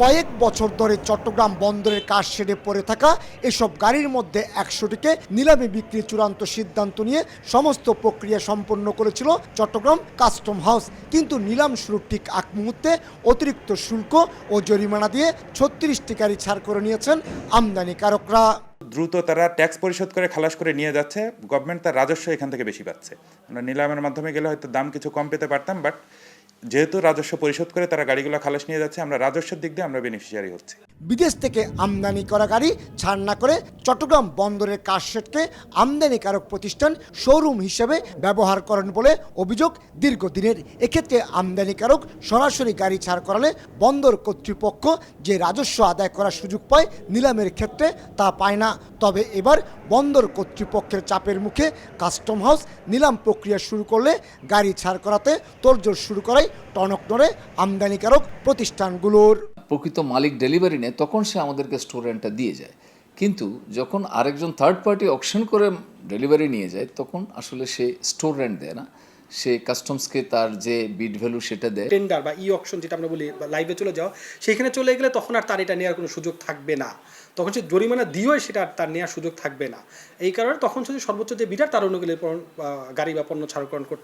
কয়েক বছর ধরে চট্টগ্রাম বন্দরের কাজ শেডে পড়ে থাকা এসব গাড়ির মধ্যে 100টিকে নিলামে বিক্রির চূড়ান্ত সিদ্ধান্ত নিয়ে সমস্ত প্রক্রিয়া সম্পন্ন করেছিল চট্টগ্রাম কাস্টম হাউস। কিন্তু নিলাম শুরুর ঠিক আগ মুহূর্তে অতিরিক্ত শুল্ক ও জরিমানা দিয়ে 36টি গাড়ি ছাড় করে নিয়েছেন আমদানিকারকরা। দ্রুত তারা ট্যাক্স পরিশোধ করে খালাস করে নিয়ে যাচ্ছে, গভর্নমেন্ট তার রাজস্ব এখান থেকে বেশি পাচ্ছে। আমরা নিলামের মাধ্যমে গেলে হয়তো দাম কিছু কম পেতে পারতাম, বাট যেহেতু রাজস্ব পরিশোধ করে তারা গাড়িগুলো খালাস নিয়ে যাচ্ছে, আমরা রাজস্বের দিক দিয়ে আমরা বেনিফিশিয়ারি হচ্ছি। বিদেশ থেকে আমদানি করা গাড়ি ছাড় না করে চট্টগ্রাম বন্দরের কাজ শেডকে আমদানিকারক প্রতিষ্ঠান শোরুম হিসেবে ব্যবহার করেন বলে অভিযোগ দীর্ঘদিনের। এক্ষেত্রে আমদানিকারক সরাসরি গাড়ি ছাড় করালে বন্দর কর্তৃপক্ষ যে রাজস্ব আদায় করার সুযোগ পায়, নিলামের ক্ষেত্রে তা পায় না। তবে এবার বন্দর কর্তৃপক্ষের চাপের মুখে কাস্টম হাউস নিলাম প্রক্রিয়া শুরু করলে গাড়ি ছাড় করাতে তোড়জোড় শুরু করায় টনক নড়ে আমদানিকারক প্রতিষ্ঠানগুলোর। প্রকৃত মালিক ডেলিভারি নেয় তখন সে আমাদেরকে স্টোর রেন্টটা দিয়ে যায়, কিন্তু যখন আরেকজন থার্ড পার্টি অকশন করে ডেলিভারি নিয়ে যায় তখন আসলে সে স্টোর রেন্ট দেয় না, সে কাস্টমসকে তার যে বিড ভ্যালু সেটা দেয়। টেন্ডার বা ই অকশন যেটা আমরা বলি, লাইভে চলে যাওয়া, সেখানে চলে গেলে তখন আর তার এটা নেওয়ার কোনো সুযোগ থাকবে না, তখন সে জরিমানা দিয়েও সেটা তার নেওয়ার সুযোগ থাকবে না। এই কারণে তখন যদি সর্বোচ্চ যে বিডার তার অনুকূলে গাড়ি বা পণ্য ছাড়করণ করতে হবে।